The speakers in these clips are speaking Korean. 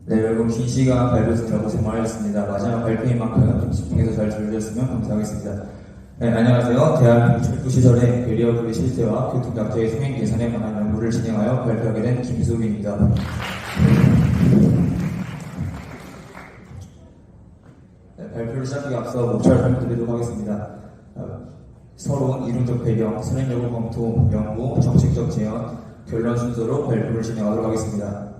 네, 여러분 긴 시간 발표 듣느라 고생 많으셨습니다. 마지막 발표인 만큼 집중해서 잘 들으셨으면 감사하겠습니다. 네, 안녕하세요. 대한민국 철도시설의 배리어 분리 실태와 교통약자의 통행 개선에 관한 연구를 진행하여 발표하게 된 김수빈입니다. 네, 발표를 시작하기 앞서 목차를 설명드리도록 하겠습니다. 서론, 이론적 배경, 선행적으로 검토, 연구, 정책적 제안, 결론 순서로 발표를 진행하도록 하겠습니다.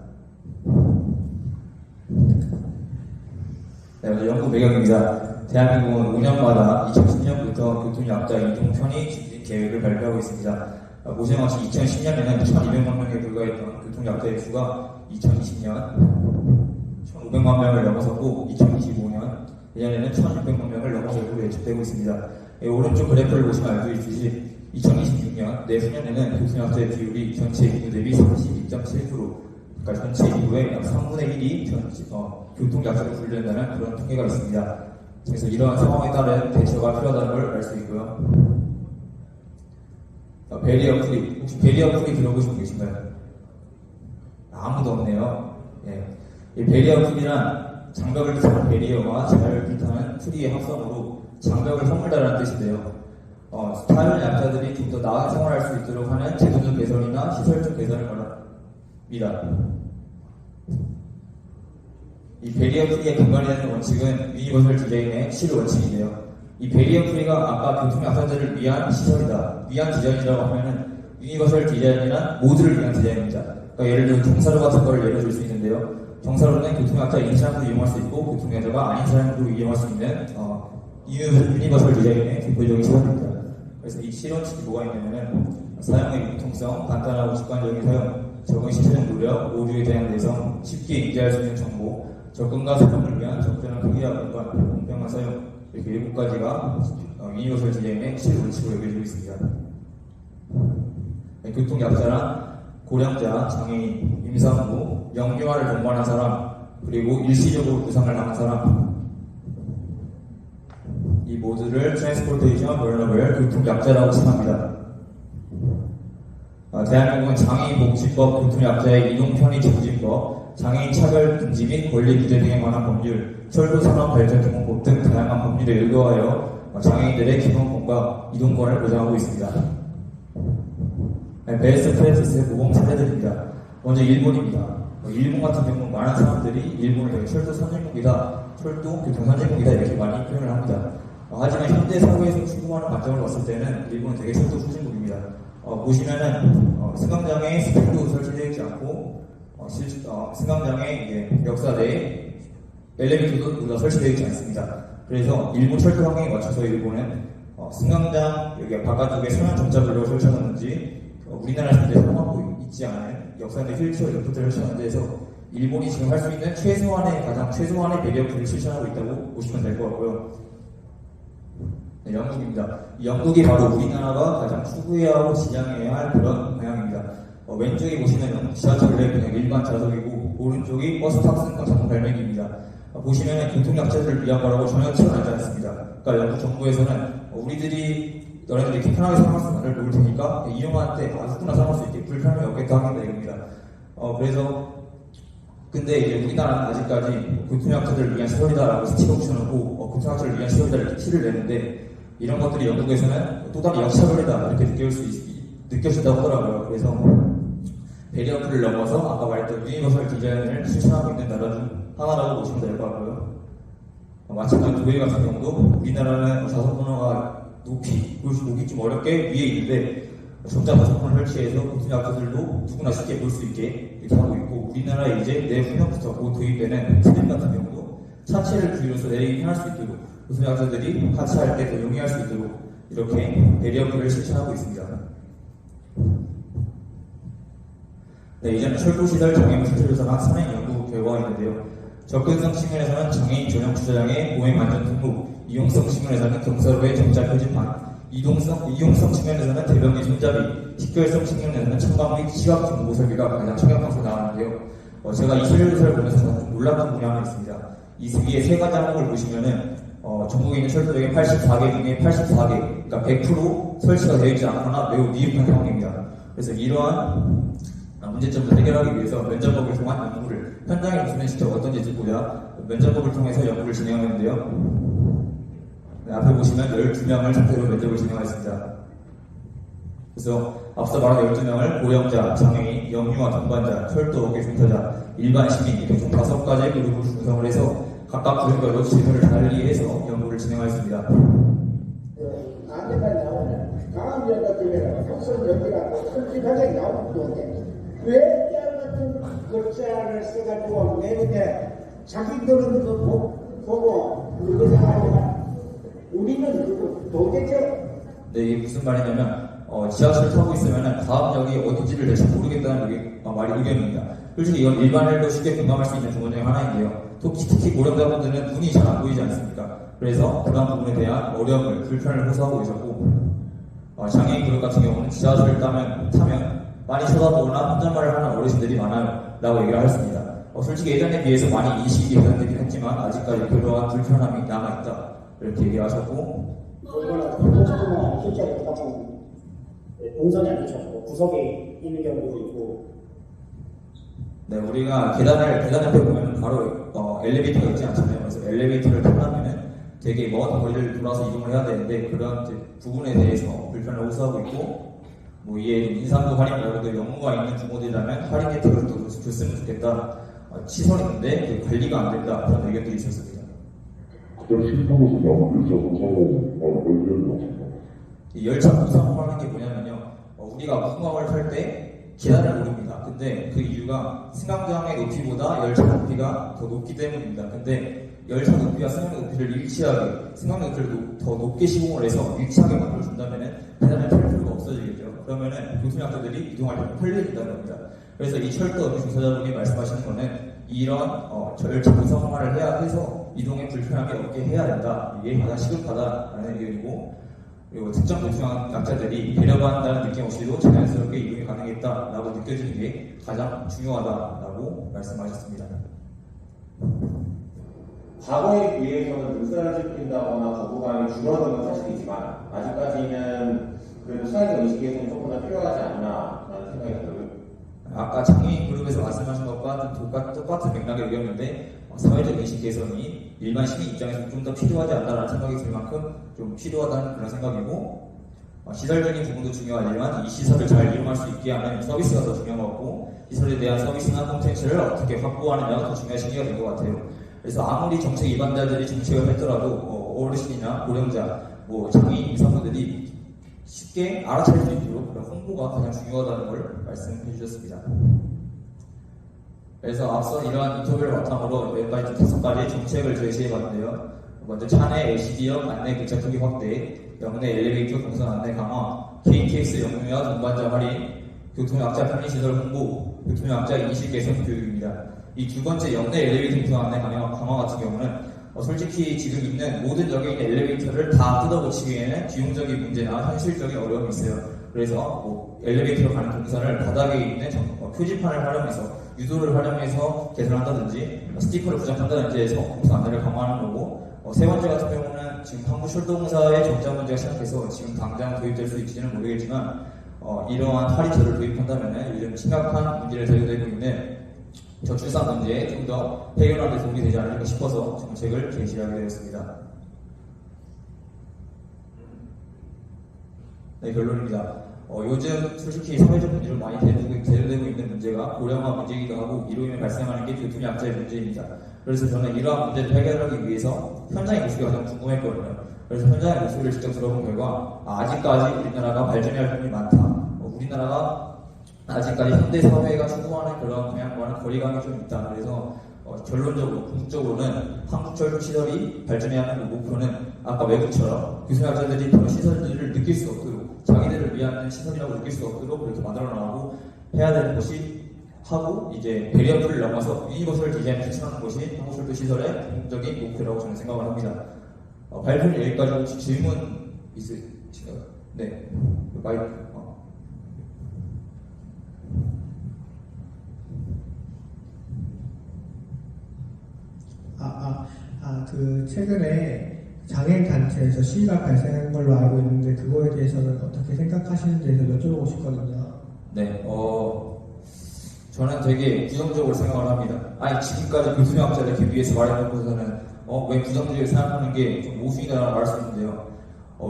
네, 먼저 연구 배경입니다. 대한민국은 5년마다 2010년부터 교통약자 이동 편의 추진 계획을 발표하고 있습니다. 보시는 것처럼 2010년에는 1200만 명에 불과했던 교통약자의 수가 2020년 1500만 명을 넘어섰고 2025년 내년에는 1600만 명을 넘어설 것으로 예측되고 있습니다. 오른쪽 그래프를 보시면 알 수 있듯이 2026년 내후년에는 교통약자의 비율이 전체 인구 대비 32.7%, 그러니까 전체 인구의 약 3분의 1이 교통약자로 분류된다는 그런 통계가 있습니다. 그래서 이러한 상황에 따른 대처가 필요하다는 걸 알 수 있고요. 배리어 프리, 혹시 배리어 프리 들어보신 분 계신가요? 아무도 없네요. 예. 이 배리어 프리란 장벽을 뜻하는 배리어와 자유를 뜻하는 프리의 합성으로 장벽을 허물다라는 뜻인데요. 다른 약자들이 좀 더 나은 생활을 할 수 있도록 하는 제도적 개선이나 시설적 개선을 말합니다. 이 배리어 프리의 근간이 되는 원칙은 유니버설 디자인의 실원칙인데요. 이 배리어 프리가 아까 교통약자들을 위한 시설이다, 위한 디자인이라고 하면은 유니버설 디자인이란 모두를 위한 디자인입니다. 그러니까 예를 들어 경사로 같은 걸 예를 들 수 있는데요. 경사로는 교통약자인 사람도 이용할 수 있고 교통약자가 아닌 사람도 이용할 수 있는 유니버설 디자인의 대표적인 시설입니다. 그래서 이 실원칙이 뭐가 있냐면은 사용의 융통성, 간단하고 직관적인 사용, 적은 시스템 노력, 오류에 대한 내성, 쉽게 인지할 수 있는 정보, 접근과 사용을 위한 적절한 크기와 공간, 공평한 사용, 이렇게 7가지가 유니버설 디자인의 실원칙으로 여겨지고 있습니다. 교통약자란 고령자, 장애인, 임산부, 영유아를 동반한 사람, 그리고 일시적으로 부상을 당한 사람, 이 모두를 트랜스포테이션 벌너블 교통약자라고 칭합니다. 대한민국은 장애인복지법, 교통약자의 이동편의 정지법, 장애인 차별 금지 및 권리 규제 등에 관한 법률, 철도산업발전기본법 등 다양한 법률에 의거하여 장애인들의 기본권과 이동권을 보장하고 있습니다. 베스트 프랙티스의 모범 사례들입니다. 먼저 일본입니다. 일본 같은 경우 많은 사람들이 일본을 되게 철도 선진국이다, 철도 교통 선진국이다 이렇게 많이 표현을 합니다. 하지만 현대 사회에서 추구하는 관점을 봤을 때는 일본은 되게 철도 후진국입니다. 보시면은 승강장에 스피드도 설치되어 있지 않고 승강장에 이제 역사대에 엘리베이터도 설치되어 있지 않습니다. 그래서 일본 철도 환경에 맞춰서 일본은 승강장 여기 바깥쪽에 선형 점자블록을 설치하는지 우리나라에서 현재 사용하고 있지 않은 역사대 휠체어 리프트를 설치하는데 해서 일본이 지금 할 수 있는 가장 최소한의 배리어 프리를 실천하고 있다고 보시면 될 것 같고요. 네, 영국입니다. 영국이 바로 우리나라가 가장 추구해야 하고 지향해야 할 그런 방향입니다. 왼쪽에 보시면 지하철의 그냥 일반 좌석이고 오른쪽이 버스 탑승과 전문 발명입니다. 보시면 교통약자들을 위한 거라고 전혀 치어나지 않습니다. 그러니까 영국 정부에서는 너네들이 이렇게 편하게 사용할 수 있는 놓을 테니까 이용할 때 누구나 사용할 수 있게 불편함이 없게끔 하겠다 이겁니다. 근데 이제 우리나라는 아직까지 교통약자들을 위한 시설이다라고 스티커 붙여놓고 교통약자를 위한 시설이다 이렇게 티를 내는데 이런 것들이 영국에서는 또 다른 역차별이다 이렇게 느껴진다고 하더라고요. 그래서 배리어 프리를 넘어서 아까 말했던 유니버설 디자인을 실천하고 있는 나라 중 하나라고 보시면 될 것 같고요. 마찬가지로 독일 같은 경우도 우리나라는 좌석 번호가 높이 보기 좀 어렵게 위에 있는데 전자 좌석번호 설치해서 교통약자들도 누구나 쉽게 볼 수 있게 이렇게 하고 있고 우리나라에 이제 내후년부터 곧 도입되는 스림 같은 경우도 차체를 비율어서 내리기 편할 수 있도록 교통약자들이 하차할 때 더 용이할 수 있도록 이렇게 배리어 프리를 실천하고 있습니다. 네, 이제는 철도시설 장애물 실태조사나 선행연구 결과가 있는데요. 접근성 측면에서는 장애인 전용 주차장의 보행 안전 등록, 이용성 측면에서는 경사로의 정자 표지판, 이용성 측면에서는 대변기 손잡이, 식별성 측면에서는 청각 및 시각 정보 설비가 가장 청약방송에 나왔는데요. 제가 이 실내조사를 보면서 좀 놀랐던 부분이 하나 있습니다. 이 위에 세 가지 항목을 보시면은 전국에 있는 철도장에 84개 중에 84개, 그러니까 100% 설치가 되어 있지 않거나 매우 미흡한 상황입니다. 그래서 이러한 문제점을 해결하기 위해서 면접법을 통한 연구를 현장에 모습은 직접 어떤지 듣고자 면접법을 통해서 연구를 진행하는데요. 네, 앞에 보시면 12명을 상대로 면접을 진행하였습니다. 그래서 앞서 말한 12명을 고령자, 장애인, 영유아 동반자, 철도 업계 종사자, 일반 시민 이렇게 총 5가지 그룹으로 구성을 해서 각각 그룹별로 질문을 달리해서 연구를 진행하였습니다. 안에까지 나오는 강함전 같은 경우는 독선 연기가 솔직하게 나오는 건데 왜 깨알 같은 글자를 써가지고 내는데 자기들은 보고 그것을 알고 우리는 도대체 이게 무슨 말이냐면 지하철 타고 있으면 다음 역이 어딘지를 대체 모르겠다는 말이 의견입니다. 솔직히 이건 일반인도 쉽게 공감할 수 있는 조건 중에 하나인데요. 특히 고령자분들은 눈이 잘 안 보이지 않습니까? 그래서 그런 부분에 대한 어려움을, 불편을 호소하고 계셨고 장애인 그룹 같은 경우는 지하철을 타면 많이 쳐다보거나 혼잣말을 하는 어르신들이 많아요 라고 얘기를 하셨습니다. 솔직히 예전에 비해서 많이 인식이 개선되긴 했지만 아직까지 그러한 불편함이 남아있다 이렇게 얘기를 하셨고 이거는 공식적으로 실제로 같은 동선이 아니죠. 구석에 있는 경우도 있고. 네, 우리가 계단 옆에 보면 바로 엘리베이터가 있지 않잖아요. 그래서 엘리베이터를 타려면은 되게 먼 거리를 돌아서 이동을 해야 되는데 그런 부분에 대해서 불편을 호소하고 있고 이에 인상도 할인 말고도 영어가 있는 부모들이라면 할인 혜택을 또 줬으면 좋겠다. 시설이 있는데 관리가 안 된다 그런 의견들이 있었습니다. 이 열차 구성하는 게 뭐냐면요. 우리가 무궁화호를 탈 때 계단을 오릅니다. 근데 그 이유가 승강장의 높이보다 열차 높이가 더 높기 때문입니다. 근데 열차 높이와 승강장 높이를 일치하게, 승강장 높이를 더 높게 시공을 해서 일치하게 만들어준다면은 계단을 탈 필요가 없어지겠죠. 그러면은 교통약자들이 이동할 때 편리해진다는 겁니다. 그래서 이 철도 업계 종사자분이 말씀하시는 거는 이런 열차 구성화를 해야 해서 이동에 불편함이 없게 해야 된다. 이게 가장 시급하다라는 의견이고 그리고 특정 교통약자들이 배려받는다는 느낌 없이도 자연스럽게 이동이 가능했다라고 느껴지는 게 가장 중요하다라고 말씀하셨습니다. 과거에 비해서는 눈살을 찌른다거나 거부감이 줄어든 건 사실이지만 아직까지는 그래도 사회적 인식 개선이 조금 더 필요하지 않나라는 생각이 들어요. 아까 장애인 그룹에서 말씀하신 것과 똑같은 맥락의 의견인데 사회적 인식 개선이 일반 시민 입장에서 좀 더 필요하지 않나라는 생각이 들 만큼 좀 필요하다는 그런 생각이고 시설적인 부분도 중요하지만 이 시설을 잘 이용할 수 있게 하는 서비스가 더 중요한 것 같고 시설에 대한 서비스나 콘텐츠를 어떻게 확보하느냐가 더 중요한 시기가 된 것 같아요. 그래서 아무리 정책 위반자들이 정책을 했더라도 어르신이나 고령자, 장애인 임산부들이 쉽게 알아챌 수 있도록 그런 홍보가 가장 중요하다는 걸 말씀해 주셨습니다. 그래서 앞서 이러한 인터뷰를 바탕으로 5가지 정책을 제시해 봤는데요. 먼저 차내 LCD형 안내 기차 크기 확대, 역내 엘리베이터 동선 안내 강화, KTX 영유아 동반자 할인, 교통약자 편의시설 홍보, 교통약자 인식 개선 교육입니다. 이 두 번째 역내 엘리베이터 동선 안내 강화 같은 경우는 솔직히 지금 있는 모든 역에 있는 엘리베이터를 다 뜯어고치기에는 비용적인 문제나 현실적인 어려움이 있어요. 그래서 엘리베이터로 가는 동선을 바닥에 있는 표지판을 활용해서 유도를 활용해서 개선한다든지 스티커를 부착한다든지 해서 동선 안내를 강화하는 거고 세 번째 같은 경우는 지금 한국철도공사의 적자 문제가 시작해서 지금 당장 도입될 수 있지는 모르겠지만 이러한 할인제를 도입한다면 요즘 심각한 문제를 제기되고 있는 저출산 문제에 좀 더 해결하는 데 도움이 되지 않을까 싶어서 정책을 제시하게 되었습니다. 네, 결론입니다. 요즘 솔직히 사회적 문제로 많이 대두되고 있는 문제가 고령화 문제이기도 하고 이로 인해 발생하는 게 교통약자의 문제입니다. 그래서 저는 이러한 문제를 해결하기 위해서 현장의 모습이 가장 궁금했거든요. 그래서 현장의 모습을 직접 들어본 결과 아직까지 우리나라가 발전해야 할 부분이 많다. 우리나라가 아직까지 현대 사회가 추구하는 그런 방향과는 거리감이 좀 있다. 그래서 결론적으로 궁극적으로는 한국철도 시설이 발전해야 하는 목표는 아까 외국처럼 교통약자들이 그런 시설들을 느낄 수 없도록 자기들을 위한 시설이라고 느낄 수 없도록 그렇게 만들어 나가고 해야 되는 것이 하고 이제 베리어들을 넘어서 유니버설 디자인을 실천하는 것이 한국철도 시설의 궁극적인 목표라고 저는 생각을 합니다. 발표는 여기까지. 혹시 질문 있으신가요? 네, 마이크. 최근에 장애인 단체에서 시위가 발생한 걸로 알고 있는데 그거에 대해서는 어떻게 생각하시는지에 대해서 여쭤보고 싶거든요. 네, 저는 되게 부정적으로 생각을 합니다. 아니 지금까지 교수학자들 위해서 말해놓고서는 왜 부정적으로 생각하는 게 좀 모순이다라고 할 수 있는데요.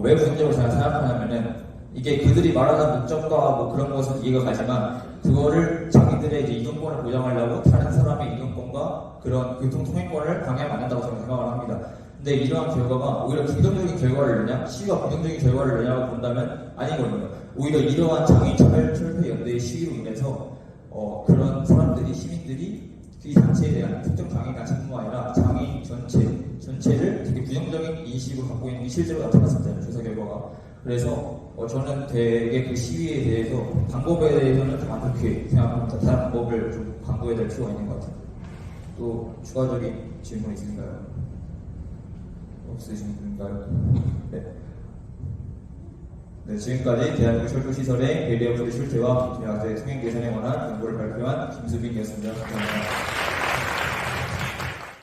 왜 부정적으로 생각하냐면은 이게 그들이 말하는 목적과 뭐 그런 것은 이해가 가지만 그거를 자기들의 이제 이동권을 보장하려고 다른 사람의 이동권과 그런 교통통행권을 방해하면 안 된다고 저는 생각을 합니다. 근데 이러한 결과가 오히려 긍정적인 결과를 내냐, 시위가 긍정적인 결과를 내냐고 본다면 아니거든요. 오히려 이러한 장애인철폐연대의 시위로 인해서 그런 사람들이, 시민들이 이 단체에 대한 특정 장애인 단체뿐만 아니라 장애인 전체를 되게 부정적인 인식으로 갖고 있는 게 실제로 나타났습니다. 조사 결과가. 그래서 저는 되게 그 시위에 대해서 방법에 대해서는 좀 안 좋게 생각합니다. 다른 방법을 좀 강구해야 될 필요가 있는 것 같아요. 또 추가적인 질문 있으신가요? 없으신가요? 네, 지금까지 대한민국 철도시설의 배리어 프리 출퇴와 대학생 통행 개선에 관한 정보를 발표한 김수빈이었습니다. 감사합니다.